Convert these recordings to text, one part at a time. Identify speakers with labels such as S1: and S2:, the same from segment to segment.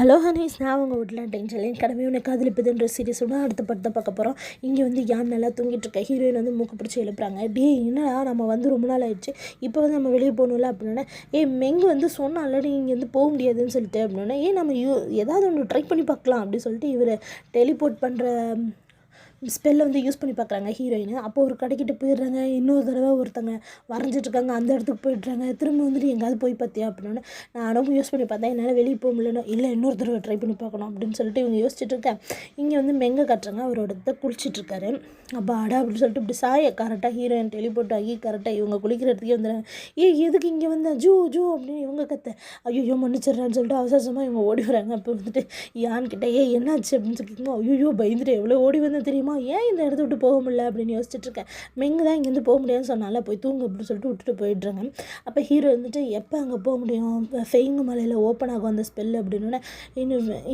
S1: Hello Honey's, நான் உங்கள் வீட்டில் டென்ஷன் கடமை உனக்கு காதலிப்பதுன்ற சீரியஸோட அடுத்த படத்தை பார்க்க போகிறோம். இங்கே வந்து யான் நல்லா தூங்கிட்டு இருக்கேன். ஹீரோயின் வந்து மூக்கு பிடிச்சி எழுப்புறாங்க. என்னடா நம்ம வந்து ரொம்ப நாள் ஆயிடுச்சு, இப்போ வந்து நம்ம வெளியே போகணும்ல அப்படின்னா, மெங்கு வந்து சொன்னால நீ இங்கேருந்து போக முடியாதுன்னு சொல்லிட்டு அப்படின்னா, நம்ம ஏதாவது ஒன்று ட்ரை பண்ணி பார்க்கலாம் அப்படின்னு சொல்லிட்டு இவர் டெலிபோர்ட் பண்ணுற ஸ்பெல்லை வந்து யூஸ் பண்ணி பார்க்குறாங்க ஹீரோயின். அப்போ ஒரு கடைக்கிட்ட போயிடுறாங்க. இன்னொரு தடவை ஒருத்தங்க வரைஞ்சிட்ருக்காங்க, அந்த இடத்துக்கு போயிடுறாங்க. திரும்ப வந்துட்டு எங்கேயாவது போய் பார்த்தியா அப்படின்னா, நானும் யூஸ் பண்ணி பார்த்தேன், என்னால் வெளியே போக முடியலன்னு. இல்லை, இன்னொரு தடவை ட்ரை பண்ணி பார்க்கணும் அப்படின்னு சொல்லிட்டு இவங்க யோசிச்சுட்டு இருக்கேன். இங்கே வந்து மெங்க கட்டுறாங்க, அவரோட இதை குளிச்சிட்ருக்காரு. அப்போ அப்படின்னு சொல்லிட்டு இப்படி கரெக்டாக ஹீரோயின் டெலிபோர்ட் ஆகி கரெக்டாக இவங்க குளிக்கிற இடத்துக்கே வந்துடுறாங்க. எதுக்கு இங்கே வந்தா ஜூ ஜூ அப்படின்னு இவங்க கத்த, ஐயோ மன்னிச்சிட்றான்னு சொல்லிட்டு அவசரமாக இவங்க ஓடி வராங்க. அப்போ வந்துட்டு யான்கிட்ட என்னாச்சு அப்படின்னு சொல்லி ஐயோ பயந்துட்டு எவ்வளோ ஓடி வந்தேன் தெரியுமா, ஏன் இந்த இடத்த விட்டு போக முடியல அப்படின்னு யோசிச்சுட்ருக்கேன். மெங்கு தான் இங்கேருந்து போக முடியாதுன்னு சொன்னால போய் தூங்க அப்படின்னு சொல்லிட்டு விட்டுட்டு போயிடுறாங்க. அப்போ ஹீரோ வந்துட்டு எப்போ அங்கே போக முடியும், ஃபெயிங்கு மலையில் ஓப்பன் ஆகும் அந்த ஸ்பெல் அப்படின்னா,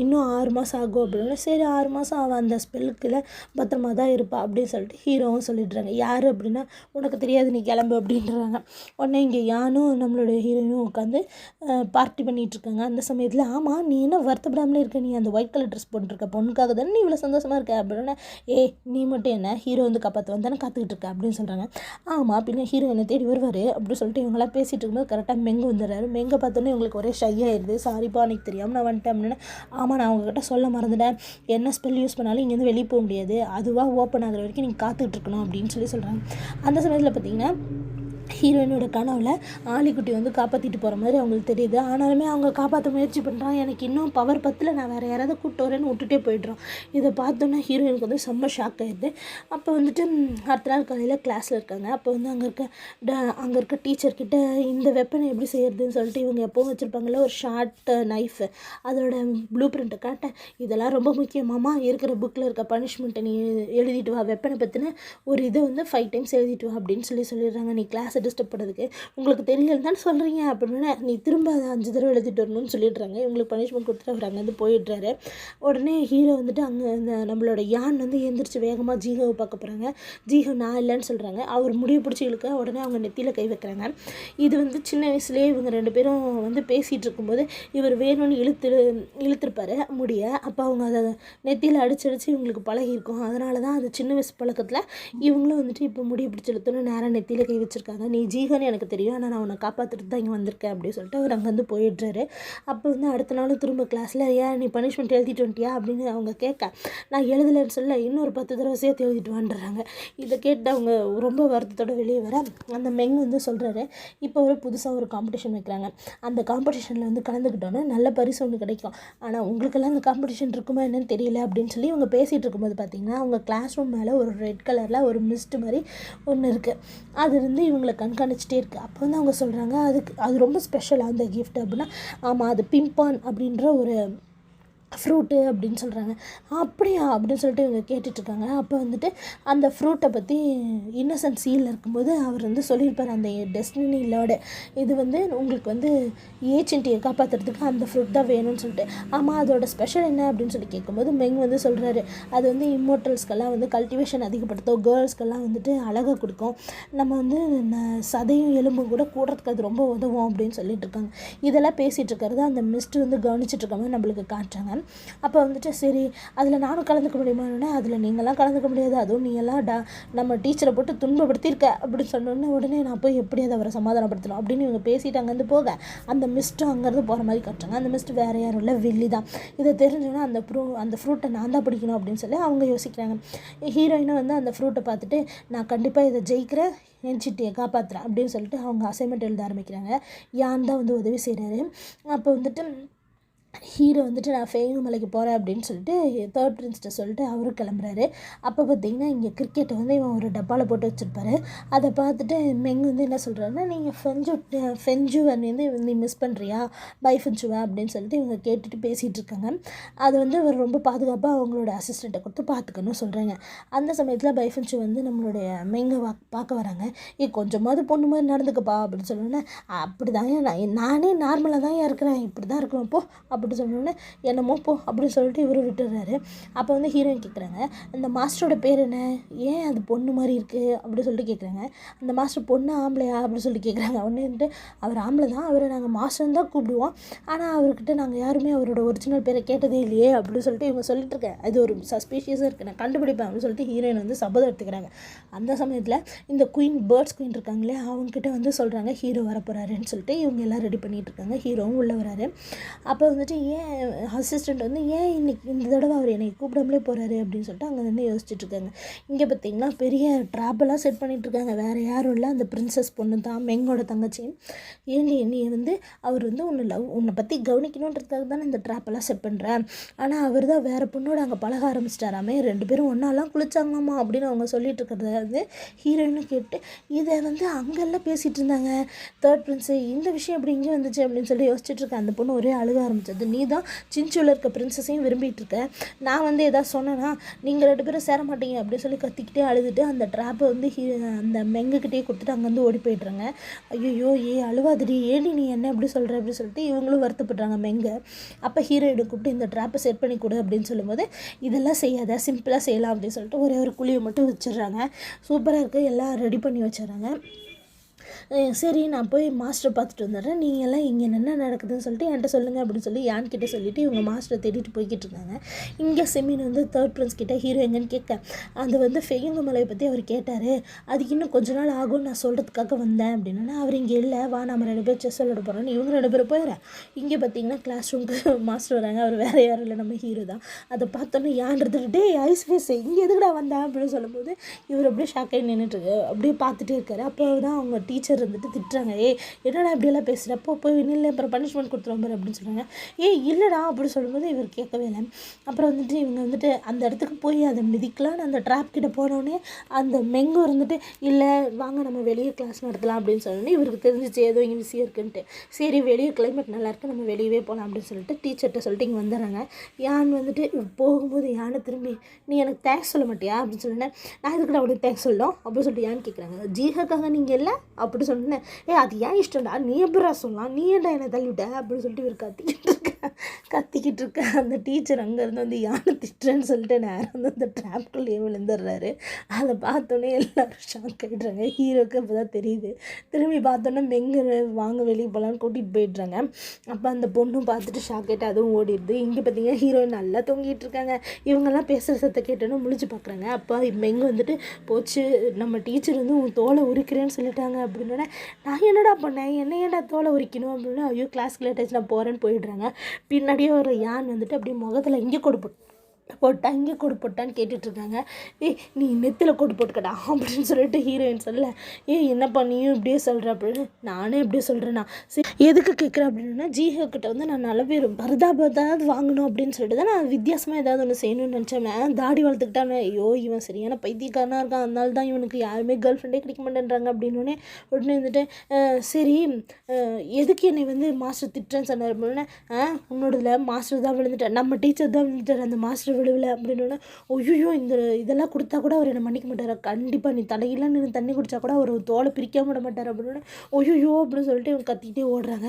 S1: இன்னும் 6 மாதம் ஆகும் அப்படின்னா, சரி 6 மாதம் அவன் அந்த ஸ்பெல்லுக்குள்ள பத்திரமா தான் இருப்பா அப்படின்னு சொல்லிட்டு ஹீரோவும் சொல்லிடுறாங்க. யார் அப்படின்னா, உனக்கு தெரியாது நீ கிளம்பு அப்படின்றாங்க. உடனே இங்கே யானும் நம்மளுடைய ஹீரோயினும் உட்காந்து பார்ட்டி பண்ணிகிட்டு இருக்காங்க. அந்த சமயத்தில் ஆமாம் நீ என்ன வருத்தப்படாமலே இருக்க, நீ அந்த ஒயிட் கலர் ட்ரெஸ் போட்டுருக்க பொண்ணுக்காக தானே நீ இவ்வளோ சந்தோஷமாக இருக்க அப்படின்னா, நீ மட்டும் என்ன ஹீரோ வந்து காப்பாற்ற வந்தானே காத்துக்கிட்டு இருக்க அப்படின்னு சொல்கிறாங்க. ஆமாம் பின்ன ஹீரோ என்னை தேடி வருவார் அப்படின்னு சொல்லிட்டு இவங்களாம் பேசிகிட்டு இருக்கும்போது கரெக்டாக மெங்கு வந்துடுறாரு. மெங்க பார்த்தோன்னே இவங்களுக்கு ஒரே ஷை ஆயிடுது. சாரிப்பா எனக்கு தெரியாமல் நான் வந்துட்டேன் அப்படின்னா, ஆமாம் நான் உங்ககிட்ட சொல்ல மறந்துட்டேன், என்ன ஸ்பெல் யூஸ் பண்ணாலும் இங்கேருந்து வெளியே போக முடியாது, அதுவாக ஓப்பன் ஆகிற வரைக்கும் நீங்கள் காத்துக்கிட்டு இருக்கணும் அப்படின்னு சொல்கிறாங்க. அந்த சமயத்தில் பார்த்தீங்கன்னா ஹீரோயினோட கனவில் ஆலிக்குட்டி வந்து காப்பாற்றிட்டு போகிற மாதிரி அவங்களுக்கு தெரியுது. ஆனாலுமே அவங்க காப்பாற்ற முயற்சி பண்ணுறான். எனக்கு இன்னும் பவர் பத்தில் நான் வேறு யாராவது கூப்பிட்டு வரேன்னு விட்டுட்டே போய்ட்றோம். இதை பார்த்தோன்னா ஹீரோயினுக்கு வந்து செம்ம ஷாக் ஆகிடுது. அப்போ வந்துட்டு அடுத்த நாள் காலையில் கிளாஸில் இருக்காங்க. அப்போ வந்து அங்கே இருக்க டீச்சர்கிட்ட இந்த வெப்பனை எப்படி செய்யறதுன்னு சொல்லிட்டு இவங்க எப்போவும் வச்சுருப்பாங்கள்ல ஒரு ஷார்ட் நைஃபு, அதோட ப்ளூ பிரிண்ட்டை காட்ட, இதெல்லாம் ரொம்ப முக்கியமாமா, இருக்கிற புக்கில் இருக்க பனிஷ்மெண்ட்டை நீ எழுதிட்டு வா, வெப்பனை பற்றின ஒரு இதை வந்து 5 டைம்ஸ் எழுதிட்டு வா அப்படின்னு சொல்லிடுறாங்க. நீ கிளாஸ் டிஸ்டர்ப் பண்ணுறதுக்கு உங்களுக்கு தெரியல தான் சொல்கிறீங்க அப்படின்னா, நீ திரும்ப அதை 5 தடவை எழுதிட்டு வரணும்னு சொல்லிடுறாங்க. இவங்களுக்கு பனிஷ்மெண்ட் கொடுத்துட்டு அவர் அங்கேருந்து போயிடுறாரு. உடனே ஹீரோ வந்துட்டு அங்கே இந்த நம்மளோட யான் வந்து எந்திரிச்சு வேகமாக ஜீகாவை பார்க்க போகிறாங்க. ஜீகா நான் இல்லைன்னு சொல்கிறாங்க. அவர் முடிவு பிடிச்சி இழுக்க உடனே அவங்க நெத்தியில் கை வைக்கிறாங்க. இது வந்து சின்ன வயசுலேயே இவங்க 2 பேரும் வந்து பேசிகிட்டு இருக்கும்போது இவர் வேணும்னு இழுத்துருப்பார் முடிய. அப்போ அவங்க அதை நெத்தியில் அடிச்சு இவங்களுக்கு பழகிருக்கும். அதனால தான் அது சின்ன வயசு பழக்கத்தில் இவங்களும் வந்துட்டு இப்போ முடிவு பிடிச்சி இழுத்தோன்னு நேராக நெத்தியில் கை வச்சுருக்காங்க. நீ ஜீகன்னு எனக்கு தெரியும், ஆனால் நான் உன்னை காப்பாற்றிட்டு தான் இங்கே வந்திருக்கேன் அப்படின்னு சொல்லிட்டு அவர் அங்கேருந்து போயிடுறாரு. அப்போ வந்து அடுத்த நாளும் திரும்ப கிளாஸில் நீ பனிஷ்மெண்ட் எழுதிட்டு வந்துட்டியா அப்படின்னு அவங்க கேட்க, நான் எழுதலைன்னு சொல்ல இன்னொரு 10 தடவை சேர்த்து எழுதிட்டு வந்துடுறாங்க. இதை கேட்டு அவங்க ரொம்ப வருத்தத்தோடு வெளியே வர அந்த மெங் வந்து சொல்கிறாரு, இப்போ ஒரு புதுசாக ஒரு காம்படிஷன் வைக்கிறாங்க, அந்த காம்படிஷனில் வந்து கலந்துக்கிட்டோன்னா நல்ல பரிசு ஒன்று கிடைக்கும், ஆனால் உங்களுக்கெல்லாம் அந்த காம்படிஷன் இருக்குமா என்னன்னு தெரியல அப்படின்னு சொல்லி இவங்க பேசிகிட்டு இருக்கும்போது பார்த்திங்கன்னா அவங்க கிளாஸ் ரூம் மேலே ஒரு ரெட் கலரில் ஒரு மிஸ்ட் மாதிரி ஒன்று இருக்குது. அது வந்து இவங்களை கண்காணிச்சிட்டே இருக்குது. அப்போ வந்து அவங்க சொல்கிறாங்க அது ரொம்ப ஸ்பெஷலாக அந்த கிஃப்ட் அப்படின்னா, ஆமாம் அது பிம்பான் அப்படின்ற ஒரு ஃப்ரூட்டு அப்படின்னு சொல்கிறாங்க. அப்படியா அப்படின்னு சொல்லிட்டு இவங்க கேட்டுட்ருக்காங்க. அப்போ வந்துட்டு அந்த ஃப்ரூட்டை பற்றி இன்னசென்ட் சீலில் இருக்கும்போது அவர் வந்து சொல்லியிருப்பார், அந்த டெஸ்டினி லார்டு இது வந்து உங்களுக்கு வந்து ஏஜென்ட்டியை காப்பாற்றுறதுக்கு அந்த ஃப்ரூட் தான் வேணும்னு சொல்லிட்டு. ஆமாம் அதோட ஸ்பெஷல் என்ன அப்படின்னு சொல்லி கேட்கும்போது மெங் வந்து சொல்கிறாரு, அது வந்து இம்மோர்டல்ஸ்க்கெல்லாம் வந்து கல்டிவேஷன் அதிகப்படுத்தும், கேர்ள்ஸ்க்கெல்லாம் வந்துட்டு அழகாக கொடுக்கும், நம்ம வந்து சதையும் எலும்பும் கூட கூடுறதுக்கு அது ரொம்ப உதவும் அப்படின்னு சொல்லிட்டு இருக்காங்க. இதெல்லாம் பேசிகிட்டு இருக்கிறது அந்த மிஸ்ட் வந்து கவனிச்சிட்டு இருக்க மாதிரி நம்மளுக்கு காட்டுறாங்க. அப்போ வந்துட்டு சரி அதில் நானும் கலந்துக்க முடியுமான்னா, அதில் நீங்களாம் கலந்துக்க முடியாது, அதுவும் நீங்களாம் நம்ம டீச்சரை போட்டு துன்பப்படுத்தியிருக்க அப்படின்னு சொன்னோன்னே உடனே நான் போய் எப்படியாவது அவரை சமாதானப்படுத்தணும் அப்படின்னு இவங்க பேசிட்டு அங்கேருந்து போக அந்த மிஸ்ட்டும் அங்கேருந்து போகிற மாதிரி காட்டுறாங்க. அந்த மிஸ்ட் வேறு யாரும் இல்லை, வில்லி தான். இதை தெரிஞ்சோன்னா அந்த ஃப்ரூட்டை நான் தான் பிடிக்கணும் அப்படின்னு சொல்லி அவங்க யோசிக்கிறாங்க. ஹீரோயினும் வந்து அந்த ஃப்ரூட்டை பார்த்துட்டு நான் கண்டிப்பாக இதை ஜெயிக்கிறேன், என் சிட்டியை காப்பாற்றுறேன் அப்படின்னு சொல்லிட்டு அவங்க அசைன்மெண்ட் எழுத ஆரம்பிக்கிறாங்க. யான் தான் வந்து உதவி செய்கிறாரு. அப்போ வந்துட்டு ஹீரோ வந்துட்டு நான் ஃபெயிங்கு மலைக்கு போகிறேன் அப்படின்னு சொல்லிட்டு 3rd பிரின்ஸ்கிட்ட சொல்லிட்டு அவரும் கிளம்புறாரு. அப்போ பார்த்திங்கன்னா இங்கே கிரிக்கெட்டை வந்து இவன் ஒரு டப்பாவில் போட்டு வச்சுருப்பாரு. அதை பார்த்துட்டு மெங் வந்து என்ன சொல்கிறாருன்னா, நீங்கள் ஃபெஞ்சுவை வந்து நீ மிஸ் பண்ணுறியா, பை ஃபெஞ்சுவா அப்படின்னு சொல்லிட்டு இவங்க கேட்டுட்டு பேசிகிட்டு இருக்காங்க. அதை வந்து அவர் ரொம்ப பாதுகாப்பாக அவங்களோட அசிஸ்டண்ட்டை கொடுத்து பார்த்துக்கணும் சொல்கிறாங்க. அந்த சமயத்தில் பை ஃபெஞ்சு வந்து நம்மளுடைய மெங்கை பார்க்க வராங்க. கொஞ்சமாவது பொண்ணு மாதிரி நடந்துக்கப்பா அப்படின்னு சொல்லணுன்னா, அப்படி தாங்க நானே நார்மலாக தான் இருக்கிறேன், இப்படி தான் இருக்கிறேன் போ அப்படின்னு சொன்னோன்னே என்னமோ போ அப்படின்னு சொல்லிட்டு இவர் விட்டுடுறாரு. அப்போ வந்து ஹீரோயின் கேட்குறாங்க, அந்த மாஸ்டரோட பேர் என்ன, ஏன் அது பொண்ணு மாதிரி இருக்குது அப்படின்னு சொல்லிட்டு கேட்குறாங்க. அந்த மாஸ்டர் பொண்ணு ஆம்பளையா அப்படின்னு சொல்லி கேட்குறாங்க. உடனே அவர் ஆம்பளை தான், அவரை நாங்கள் மாஸ்டர்னு தான் கூப்பிடுவோம், ஆனால் அவர்கிட்ட நாங்கள் யாருமே அவரோட ஒரிஜினல் பேரை கேட்டதே இல்லையே அப்படின்னு சொல்லிட்டு இவங்க சொல்லிட்டு இருக்கேன். அது ஒரு சஸ்பீஷியஸாக இருக்குது, நான் கண்டுபிடிப்பேன் அப்படின்னு சொல்லிட்டு ஹீரோயின் வந்து சபதம் எடுத்துக்கிறாங்க. அந்த சமயத்தில் இந்த பேர்ட்ஸ் குயின் இருக்காங்களே அவங்ககிட்ட வந்து சொல்கிறாங்க ஹீரோ வரப்போகிறாருன்னு சொல்லிட்டு இவங்க எல்லாம் ரெடி பண்ணிகிட்டு இருக்காங்க. ஹீரோவும் உள்ளே வராரு. அப்போ வந்துட்டு ஏன் அசிஸ்டண்ட் வந்து ஏன் இன்னைக்கு இந்த தடவை அவர் என்னை கூப்பிடாமலே போகிறாரு அப்படின்னு சொல்லிட்டு அங்கே வந்து யோசிச்சுட்டு இருக்காங்க. இங்கே பார்த்தீங்கன்னா பெரிய ட்ராப்பெல்லாம் செட் பண்ணிகிட்டு இருக்காங்க. வேறு யாரும் இல்லை, அந்த பிரின்சஸ் பொண்ணு தான், மெங்கோட தங்கச்சி. ஏண்டி நீ வந்து அவர் வந்து உன்னை பற்றி கவனிக்கணுன்றதுக்காக தானே இந்த ட்ராப்பெல்லாம் செட் பண்ணுறேன், ஆனால் அவர் தான் வேறு பொண்ணோட அங்கே பழக ஆரம்பிச்சிட்டாராமே, 2 பேரும் ஒன்றாலாம் குளிச்சாங்களாமா அப்படின்னு அவங்க சொல்லிட்டு இருக்கிறத வந்து ஹீரோயினும் கேட்டு இதை வந்து அங்கெல்லாம் பேசிகிட்டு இருந்தாங்க. தேர்ட் பிரின்ஸு இந்த விஷயம் அப்படி இங்கே வந்துச்சு அப்படின்னு சொல்லி யோசிச்சுட்டு இருக்கேன். அந்த பொண்ணு ஒரே அழுக ஆரம்பிச்சது. நீ தான் சின்சூவில் இருக்க பிரின்சஸையும் விரும்பிட்டு இருக்க, நான் வந்து எதாவது சொன்னேன்னா நீங்கள் 2 பேரும் சேர மாட்டீங்க அப்படின்னு சொல்லி கத்திக்கிட்டே அழுதுட்டு அந்த ட்ராப்பை வந்து அந்த மெங்குக்கிட்டே கொடுத்துட்டு அங்கேருந்து ஓடி போய்ட்றாங்க. ஐயோ அழுவாதிரி, ஏடி நீ என்ன எப்படி சொல்கிற அப்படின்னு சொல்லிட்டு இவங்களும் வருத்தப்படுறாங்க மெங்க. அப்போ ஹீரோயினை கூப்பிட்டு இந்த ட்ராப்பை செட் பண்ணி கொடு அப்படின்னு சொல்லும்போது இதெல்லாம் செய்யாத, சிம்பிளாக செய்யலாம் அப்படின்னு சொல்லிட்டு ஒரே ஒரு குழியை மட்டும் வச்சிடுறாங்க. சூப்பராக இருக்குது, எல்லாம் ரெடி பண்ணி வச்சிடறாங்க. சரி நான் போய் மாஸ்டரை பார்த்துட்டு வந்துடுறேன், நீங்கள் எல்லாம் இங்கே என்ன நடக்குதுன்னு சொல்லிட்டு என்கிட்ட சொல்லுங்கள் அப்படின்னு சொல்லி யான்கிட்ட சொல்லிவிட்டு இவங்க மாஸ்டரை தேடிட்டு போய்கிட்டு இருக்காங்க. இங்கே செமீன் வந்து தேர்ட் பிரின்ஸ் கிட்டே ஹீரோ எங்கன்னு கேட்க, அது வந்து ஃபெயுங்க மலையை பற்றி அவர் கேட்டார், அதுக்கு இன்னும் கொஞ்ச நாள் ஆகும்னு நான் சொல்கிறதுக்காக வந்தேன் அப்படின்னா, அவர் இங்கே இல்லை, வா நம்ம 2 பேர் செஸ் விளையாட போகிறோன்னு இவங்க 2 பேரும் போயிடுறேன். இங்கே பார்த்தீங்கன்னா கிளாஸ் ரூமுக்கு மாஸ்டர் வராங்க. அவர் வேறு யாரும் இல்லை, நம்ம ஹீரோ தான். அதை பார்த்தோன்னே யான்றது டே ஐஸ் ஃபேஸ் இங்கே எதுக்குடா வந்தேன் அப்படின்னு சொல்லும்போது இவர் அப்படியே ஷாக்காகி நின்றுட்டுருக்கு, அப்படியே பார்த்துட்டே இருக்காரு. அப்போ தான் அவங்க டீச்சர் இருந்துட்டு திட்டுறாங்க, என்னடா இப்படியெல்லாம் பேசுகிறப்போ போய் நில்லை, அப்புறம் பனிஷ்மெண்ட் கொடுத்துருவோம் அப்படின்னு சொல்கிறாங்க. இல்லைடா அப்படி சொல்லும்போது இவர் கேட்கவே இல்லை. அப்புறம் வந்துட்டு இவங்க வந்துட்டு அந்த இடத்துக்கு போய் அதை மிதிக்கலான்னு அந்த ட்ராப் கிட்ட போனோடனே அந்த மெங்கு இருந்துட்டு இல்லை வாங்க நம்ம வெளியே கிளாஸ் நடத்தலாம் அப்படின்னு சொன்னோன்னே இவருக்கு தெரிஞ்சிச்சு ஏதோ இங்கே விஷயம் இருக்குன்ட்டு. சரி வெளியே கிளைமேட் நல்லாயிருக்கு, நம்ம வெளியவே போகலாம் அப்படின்னு சொல்லிட்டு டீச்சர்கிட்ட சொல்லிட்டு இங்கே வந்துடுறாங்க. யான் வந்துட்டு போகும்போது யானை திரும்பி நீ எனக்கு தேங்க்ஸ் சொல்ல மாட்டியா அப்படின்னு சொன்னேன். நான் இதுக்கு நான் உனக்கு தேங்க்ஸ் சொல்லணும் அப்படின்னு சொல்லிட்டு யான்னு கேட்குறாங்க. ஜீஹக்காக நீங்கள் இல்லை அப்படி சொன்னேன். அது ஏன் இஷ்டம்டா, நீ எப்படா சொல்லலாம், நீ ஏன்டா என்னை தள்ளிவிட்ட அப்படின்னு சொல்லிட்டு இவர் கத்திக்கிட்டு இருக்க அந்த டீச்சர் அங்கேருந்து வந்து யானை திட்டுறேன்னு சொல்லிட்டு நேரம் வந்து அந்த ட்ராப்குள்ளேயே விழுந்துடுறாரு. அதை பார்த்தோன்னே எல்லோரும் ஷாக் ஆகிடுறாங்க. ஹீரோக்கு அப்போ தான் தெரியுது. திரும்பி பார்த்தோன்னே மெங்க வாங்க வெளியே போகலான்னு கூட்டிகிட்டு போயிடுறாங்க. அப்போ அந்த பொண்ணும் பார்த்துட்டு ஷாக் ஆகிட்டு அதுவும் ஓடிடுது. இங்கே பார்த்தீங்கன்னா ஹீரோயின் நல்லா தொங்கிட்டு இருக்காங்க. இவங்கெல்லாம் பேசுகிற சத்தை கேட்டோன்னு முழிச்சு பார்க்குறாங்க. அப்போ மெங்க வந்துட்டு போச்சு, நம்ம டீச்சர் வந்து உன் தோலை உரிக்கிறேன்னு சொல்லிட்டாங்க அப்படின்னோடனே நான் என்னடா பண்ணேன், என்ன ஏன்டா தோலை உரிக்கணும் அப்படின்னா ஐயோ கிளாஸ்க்கு லேட் ஆச்சு நான் போகிறேன்னு போயிடுறாங்க. பின்னாடியே ஒரு யான் வந்துட்டு அப்படியே முகத்தில் இங்கே போட்டா இங்கே கோடு போட்டான்னு கேட்டுட்ருக்காங்க. நீ நெத்தியில் கோடு போட்டுக்கடா அப்படின்னு சொல்லிட்டு ஹீரோயின் சொல்ல, என்னப்பா நீயும் இப்படியே சொல்கிற அப்படின்னு. நானே இப்படியே சொல்கிறேன்னா சரி எதுக்கு கேட்குறேன் அப்படின்னா ஜிஹக்கிட்ட வந்து நான் நல்ல பேர் பரதாபதாவது வாங்கணும் அப்படின்னு சொல்லிட்டு தான் நான் வித்தியாசமாக ஏதாவது ஒன்று செய்யணும்னு நினச்சேன். தாடி வளர்த்துக்கிட்டானே, ஐயோ இவன் சரியான பைத்தியக்காரனாக இருக்கான், அதனால தான் இவனுக்கு யாருமே கேர்ள் ஃப்ரெண்டே கிடைக்க மாட்டேன்றாங்க அப்படின்னோடனே உடனே வந்துட்டு சரி எதுக்கு என்னை வந்து மாஸ்டர் திட்டுறேன்னு சொன்னார் அப்படின்னா உன்னோடதுல மாஸ்டர் தான் விழுந்துட்டார், நம்ம டீச்சர் தான் விழுந்துட்டார், அந்த மாஸ்டர் விழுவில் அப்படின்னா ஐயோ இதெல்லாம் கொடுத்தா கூட அவர் என்னை மன்னிக்க மாட்டார், கண்டிப்பாக நீ தலையில நின்று தண்ணி குடித்தா கூட அவர் தோலை பிரிக்காம விட மாட்டார் அப்படின்னா ஐயோ அப்படின்னு சொல்லிட்டு இவங்க கத்திக்கிட்டே ஓடுறாங்க.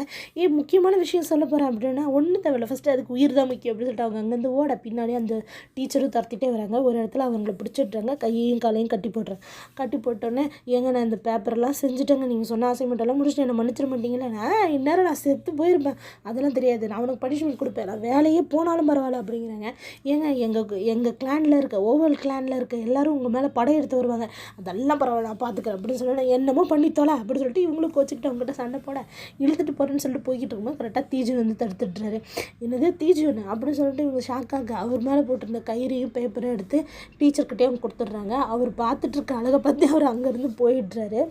S1: முக்கியமான விஷயம் சொல்ல போகிறேன் அப்படின்னா ஒன்றும் தேவையில்லை, ஃபஸ்ட்டு அதுக்கு உயிர் தான் முக்கியம் அப்படின்னு சொல்லிட்டு அவங்க அங்கேருந்து ஓட பின்னாடி அந்த டீச்சரும் துரத்திட்டே வராங்க. ஒரு இடத்துல அவங்கள பிடிச்சிட்றாங்க, கையையும் காலையும் கட்டி போட்டோன்னே ஏங்க நான் இந்த பேப்பரெல்லாம் செஞ்சுட்டேங்க, நீங்கள் சொன்ன அசைன்மெண்ட்டெல்லாம் முடிச்சுட்டு என்னை மன்னிச்சிட மாட்டீங்களா, இந்நேரம் நான் செத்து போயிருப்பேன், அதெல்லாம் தெரியாது, நான் அவனுக்கு பனிஷ்மெண்ட் கொடுப்பேன், நான் வேலையே போனாலும் பரவாயில்ல அப்படிங்கிறாங்க. ஏங்க எங்கள் கிளானில் இருக்க ஓவல் கிளானில் இருக்க எல்லோரும் உங்கள் மேலே படம் எடுத்து வருவாங்க, அதெல்லாம் பரவாயில்ல நான் பார்த்துக்கிறேன் அப்படின்னு சொல்லிட்டு என்னமோ பண்ணித்தோல அப்படின்னு சொல்லிட்டு இவங்களும் கோச்சிக்கிட்டு அவங்ககிட்ட சண்டை போட இழுத்துட்டு போகிறேன்னு சொல்லிட்டு போய்கிட்டு இருக்கும்போது கரெக்டாக தீஜு வந்து தடுத்துட்டுறாரு. என்னது தீஜுன்னு அப்படின்னு சொல்லிட்டு இவங்க ஷாக்காக அவர் மேலே போட்டிருந்த கயிறையும் பேப்பரையும் எடுத்து டீச்சர்கிட்டே அவங்க கொடுத்துட்றாங்க. அவர் பார்த்துட்டு இருக்க அழகை பார்த்து அவர் அங்கேருந்து போயிடுறாரு.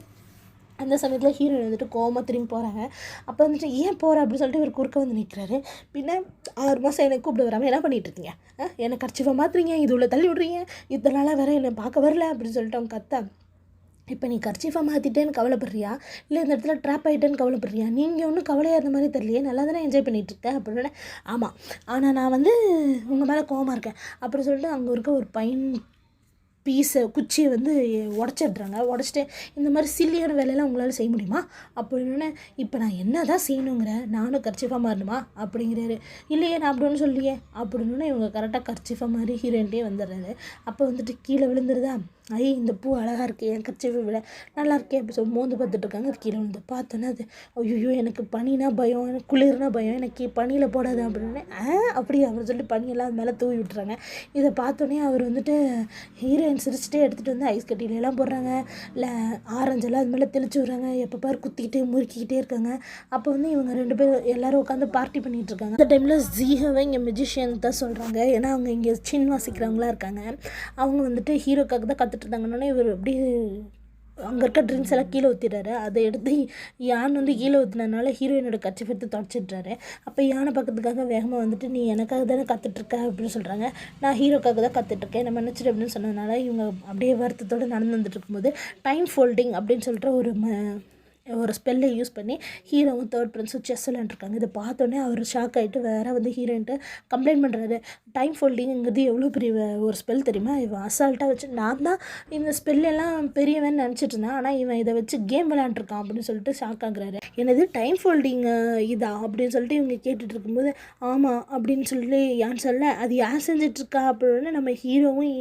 S1: அந்த சமயத்தில் ஹீரோயின் வந்துட்டு கோவமாக திரும்பி போகிறாங்க. அப்போ வந்துட்டு ஏன் போகிற அப்படின்னு சொல்லிட்டு இவர் குறுக்க வந்து நிற்கிறாரு. பின்ன 6 மாதம் என்னை கூப்பிட்டு வராமல் என்ன பண்ணிகிட்ருக்கீங்க, என்னை கர்ச்சிஃபாக மாற்றுறீங்க, இது உள்ள தள்ளி விட்றீங்க, இத்தனை நாளாக வேறு என்னை பார்க்க வரல அப்படின்னு சொல்லிட்டு அவங்க கத்த. இப்போ நீ கர்ச்சிஃபாக மாற்றிட்டேன்னு கவலைப்படுறியா, இல்லை இந்த இடத்துல ட்ராப் ஆகிட்டேன்னு கவலைப்படுறியா, நீங்கள் ஒன்றும் கவலையாக இருந்த மாதிரி தெரியலையே, நல்லா தானே என்ஜாய் பண்ணிகிட்ருக்கேன் அப்படின்னு. ஆமாம் ஆனால் நான் வந்து உங்கள் மேலே கோவமாக இருக்கேன் அப்படின்னு சொல்லிட்டு அங்கே இருக்க ஒரு பையன் குச்சியை வந்து உடச்சிட்றாங்க. உடச்சிட்டு இந்த மாதிரி சில்லியான வேலையெல்லாம் உங்களால் செய்ய முடியுமா அப்படின்னு. இப்போ நான் என்ன தான் செய்யணுங்கிற, நானும் கர்ச்சிஃபாக மாறணுமா அப்படிங்கிறாரு. இல்லையே நான் அப்படி ஒன்றும் சொல்லியே அப்படின்னு. இவங்க கரெக்டாக கர்ச்சிஃபாக மாதிரி ஹீரோயின்ட்டே வந்துடுறாரு. அப்போ வந்துட்டு கீழே விழுந்துருதா, இந்த பூ அழகாக இருக்குது, என் கர்ச்சிஃபை விட நல்லா இருக்கே அப்படி சொல்லி மோந்து பார்த்துட்டு இருக்காங்க. அது கீழே வந்து பார்த்தோன்னே அது ஐயோ எனக்கு பனினா பயம், எனக்கு குளிர்னா பயம், எனக்கு பனியில் போடாது அப்படின்னு. அப்படி அவர் சொல்லி பனியெல்லாம் அது மேலே தூவி விட்டுறாங்க. இதை பார்த்தோன்னே அவர் வந்துட்டு ஹீரோயின் சிரிச்சுட்டே எடுத்துகிட்டு வந்து ஐஸ் கட்டிலெல்லாம் போடுறாங்க, இல்லை ஆரஞ்செல்லாம் அது மேலே தெளிச்சு விட்றாங்க. எப்போ பாரு குத்திக்கிட்டே முறுக்கிக்கிட்டே இருக்காங்க. அப்போ வந்து இவங்க 2 பேரும் எல்லோரும் உட்காந்து பார்ட்டி பண்ணிகிட்டு இருக்காங்க. அந்த டைமில் ஜீஹாவை இங்கே மெஜிஷியன் தான் சொல்கிறாங்க. ஏன்னா அவங்க இங்கே சின் வாசிக்கிறவங்களா இருக்காங்க. அவங்க வந்துட்டு ஹீரோக்காக தான் கற்றுட்டு இருந்தாங்கன்னொன்னே இவர் அப்படியே அங்கே இருக்க ட்ரிங்க்ஸ் எல்லாம் கீழே ஊற்றிடுறாரு. அதை எடுத்து யான் வந்து கீழே ஊற்றினதுனால ஹீரோயினோட கர்ச்சீஃப் எடுத்து தொடச்சிட்றாரு. அப்போ யானை பக்கத்துக்காக வேகமாக வந்துட்டு நீ எனக்காக தானே கற்றுட்ருக்க அப்படின்னு சொல்கிறாங்க. நான் ஹீரோக்காக தான் கற்றுட்ருக்கேன், நான் மன்னிச்சிடு அப்படின்னு சொன்னதுனால இவங்க அப்படியே வருத்தத்தோடு நடந்து வந்துட்டு இருக்கும்போது டைம் ஃபோல்டிங் அப்படின்னு சொல்லிட்டு ஒரு ஸ்பெல்லை யூஸ் பண்ணி ஹீரோவும் தேர்ட் பிரின்ஸும் செஸ் விளையாண்டுருக்காங்க. இதை பார்த்தோன்னே அவர் ஷாக் ஆகிட்டு வேறு வந்து ஹீரோயின்ட்டு கம்ப்ளைண்ட் பண்ணுறாரு. டைம் ஃபோல்டிங்கிறது எவ்வளோ பெரிய ஒரு ஸ்பெல் தெரியுமா, இவன் அசால்ட்டாக வச்சு நான் தான் இந்த ஸ்பெல்லெல்லாம் பெரியவன் நினச்சிட்டு இருந்தேன், ஆனால் இவன் இதை வச்சு கேம் விளையாண்டுருக்கான் அப்படின்னு சொல்லிட்டு ஷாக் ஆகுறாரு. எனது டைம் ஃபோல்டிங் இதா அப்படின்னு சொல்லிட்டு இவங்க கேட்டுட்டு இருக்கும்போது ஆமாம் அப்படின்னு சொல்லி யான் சொல்ல அது யார் செஞ்சிட்ருக்கா அப்படின்னு நம்ம ஹீரோவும்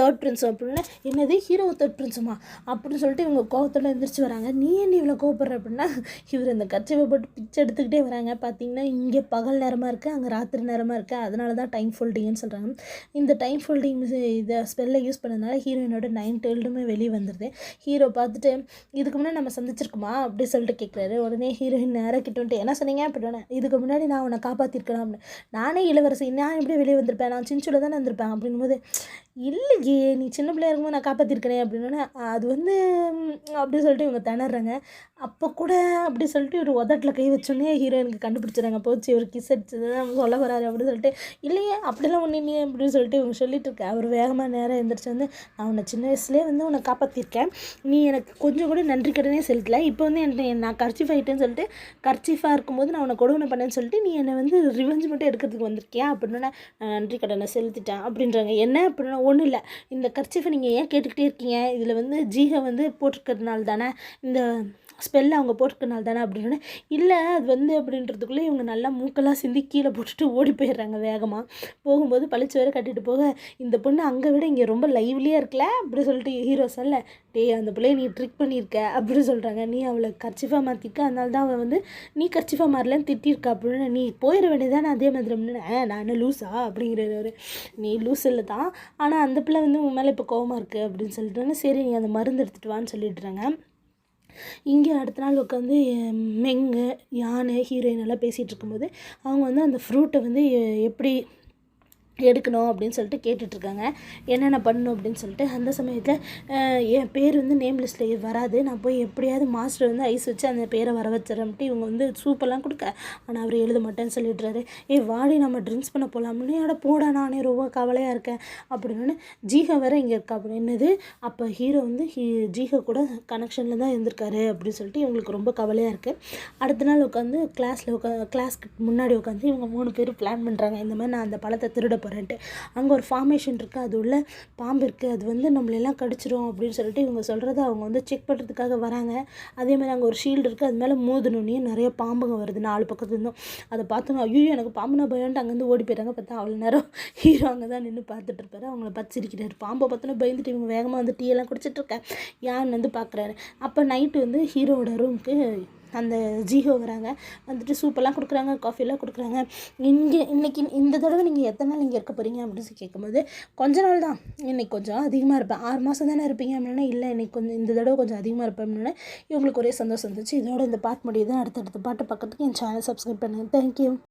S1: தேர்ட் பிரின்ஸும் அப்படின்னு. என்னது ஹீரோவும் தேர்ட் பிரின்ஸுமா அப்படின்னு சொல்லிட்டு இவங்க கோவத்தோடு எந்திரிச்சு வராங்க. நீ என்ன இவ்வளோ கோவப்படுற அப்படின்னா இவர் அந்த கர்ச்சீஃபை போட்டு பிச்சை எடுத்துக்கிட்டே வராங்க. பார்த்தீங்கன்னா இங்கே பகல் நேரமாக இருக்குது, அங்கே ராத்திரி நேரமாக இருக்குது, அதனால தான் டைம் ஃபோல்டிங்னு சொல்கிறாங்க. இந்த டைம் ஃபோல்டிங் இதை ஸ்பெல்லை யூஸ் பண்ணதுனால ஹீரோயினோட 9 டெய்ல்டுமே வெளியே வந்துடுது. ஹீரோ பார்த்துட்டு இதுக்கு முன்னாடி நம்ம சந்திச்சிருக்குமா அப்படி சொல்லிட்டு கேட்குறாரு. உடனே ஹீரோயின் நேராக கிட்ட வந்துட்டு என்ன சொன்னீங்க அப்படின்னா, இதுக்கு முன்னாடி நான் உன்னை காப்பாற்றிருக்கலாம் அப்படின்னு. நானே இளவரசி, நான் எப்படி வெளியே வந்திருப்பேன், நான் சின்சூல தானே வந்திருப்பேன் அப்படின்னும் போது இல்லையே நீ சின்ன பிள்ளையா இருக்கும்போது நான் காப்பாற்றிருக்கிறேன் அப்படின்னா அது வந்து அப்படி சொல்லிட்டு இவங்க திணறாங்க. அப்போ கூட அப்படி சொல்லிட்டு ஒரு உதட்டில் கை வச்சோன்னே ஹீரோயினுக்கு கண்டுபிடிச்சிடுறாங்க. போச்சு ஒரு கிஸ் அடிச்சது தான் சொல்ல வராரு அப்படின்னு சொல்லிட்டு இல்லையே அப்படிலாம் ஒன்று நீ அப்படின்னு சொல்லிட்டு இவங்க சொல்லிட்டு இருக்கேன். அவர் வேகமாக நேரம் எழுந்திரிச்சு வந்து நான் உன்னை சின்ன வயசுலேயே வந்து உன்னை காப்பாற்றிருக்கேன், நீ எனக்கு கொஞ்சம் கூட நன்றி கடனே செலுத்தலை, இப்போ வந்து நான் கர்ச்சீஃப் ஆகிட்டேன்னு சொல்லிட்டு கர்ச்சீஃபாக இருக்கும்போது நான் உன்னை கொடுமை பண்ணேன்னு சொல்லிட்டு நீ என்னை வந்து ரிவெஞ்ச் மட்டும் எடுக்கிறதுக்கு வந்திருக்கியா அப்படின்னா நான் நன்றி கடனை செலுத்திட்டேன் அப்படின்றாங்க. என்ன அப்படின்னா ஒன்றும் இல்லை, இந்த கர்ச்சீஃபை நீங்கள் ஏன் கேட்டுக்கிட்டே இருக்கீங்க, இதில் வந்து ஜீஹை வந்து போட்டிருக்கிறதுனால தானே, இந்த ஸ்பெல்லை அவங்க போட்டிருக்கனால தானே அப்படின்னு. இல்லை அது வந்து அப்படின்றதுக்குள்ளே இவங்க நல்லா மூக்கெல்லாம் சிந்தி கீழே போட்டுட்டு ஓடி போயிடுறாங்க. வேகமாக போகும்போது பழிச்சு வேறு கட்டிட்டு போக இந்த பொண்ணு அங்கே விட இங்கே ரொம்ப லைவ்லியாக இருக்கல அப்படி சொல்லிட்டு ஹீரோ சொல்ல அந்த பிள்ளைய நீ ட்ரிக் பண்ணியிருக்க அப்படின்னு சொல்கிறாங்க. நீ அவளை கர்ச்சீஃபாக மாற்றிருக்க, அதனால தான் அவள் வந்து நீ கர்ச்சீஃபாக மாறலன்னு திட்டிருக்கா அப்படின்னு. நீ போயிட வேண்டியதானே அதே மாதிரி அப்படின்னு. நான் என்ன லூஸா அப்படிங்கிறவர். நீ லூஸ் இல்லை தான், ஆனால் அந்த பிள்ளை வந்து உன் மேலே இப்போ கோவமாக இருக்குது அப்படின்னு சொல்லிட்டு சரி நீ அந்த மருந்து எடுத்துகிட்டு வான்னு சொல்லிடுறாங்க. இங்கே அடுத்த நாள் உட்காந்து மெங்கு யானை ஹீரோயின் எல்லாம் பேசிகிட்டு இருக்கும்போது அவங்க வந்து அந்த ஃப்ரூட்டை வந்து எப்படி எடுக்கணும் அப்படின்னு சொல்லிட்டு கேட்டுட்ருக்காங்க, என்னென்ன பண்ணணும் அப்படின்னு சொல்லிட்டு. அந்த சமயத்தில் என் பேர் வந்து நேம் லிஸ்ட்டில் வராது, நான் போய் எப்படியாவது மாஸ்டர் வந்து ஐஸ் வச்சு அந்த பேரை வர வச்சிடறேன்ட்டு இவங்க வந்து சூப்பெல்லாம் கொடுக்க, ஆனால் அவர் எழுத மாட்டேன்னு சொல்லிடுறாரு. வாடி நம்ம ட்ரிங்க்ஸ் பண்ண போகலாம்னு. அட போடா நானே ரொம்ப கவலையாக இருக்கேன் அப்படின்னு. ஜீஹா வேறு இங்கே இருக்கா அப்படின்னது. அப்போ ஹீரோ வந்து ஜீஹா கூட கனெக்ஷனில் தான் இருந்திருக்காரு அப்படின்னு சொல்லிட்டு இவங்களுக்கு ரொம்ப கவலையாக இருக்குது. அடுத்த நாள் உட்காந்து கிளாஸ்க்கு முன்னாடி உட்காந்து இவங்க 3 பேரும் பிளான் பண்ணுறாங்க, இந்த மாதிரி நான் அந்த பழத்தை திருட போகிறேன்ட்டு. அங்கே ஒரு ஃபார்மேஷன் இருக்குது, அது உள்ள பாம்பு இருக்குது, அது வந்து நம்மளெல்லாம் கடிச்சிடும் அப்படின்னு சொல்லிட்டு இவங்க சொல்கிறத அவங்க வந்து செக் பண்ணுறதுக்காக வராங்க. அதே மாதிரி அங்கே ஒரு ஷீல்டு இருக்குது, அது மேலே மோதணுன்னே நிறைய பாம்புங்க வருது 4 பக்கத்துலேருந்தும். அதை பார்த்தோன்னா ஐயோ எனக்கு பாம்புனா பயன்ட்டு அங்கேருந்து ஓடி போயிட்டாங்க. பார்த்தா அவ்வளோ நேரம் ஹீரோ அங்கே தான் நின்று பார்த்துட்டு இருப்பாரு. அவங்கள பார்த்து சிரிக்கிறாரு. பாம்பை பார்த்தோன்னா பயந்துட்டு இவங்க வேகமாக வந்து டீயெல்லாம் குடிச்சிட்ருக்கேன். யான் வந்து பார்க்குறாரு. அப்போ நைட்டு வந்து ஹீரோவோட ரூமுக்கு அந்த ஜீஹோ வராங்க. வந்துட்டு சூப்பெல்லாம் கொடுக்குறாங்க, காஃபியெல்லாம் கொடுக்குறாங்க. இன்றைக்கி இந்த தடவை நீங்கள் எத்தனை நாள் இங்கே இருக்க போகிறீங்க அப்படின்னு கேட்கும்போது கொஞ்ச நாள் தான், இன்றைக்கி கொஞ்சம் அதிகமாக இருப்பேன், 6 மாதம் தானே இருப்பீங்க அப்படின்னா இல்லை இன்றைக்கி கொஞ்சம் இந்த தடவை கொஞ்சம் அதிகமாக இருப்பேன் அப்படின்னா இவங்களுக்கு ஒரே சந்தோஷம் இருந்துச்சு. இதோட இந்த பாட்டு முடியுது. அடுத்தடுத்த பாட்டு பக்கத்துக்கு என் சேனல் சப்ஸ்கிரைப் பண்ணுங்கள். தேங்க்யூ.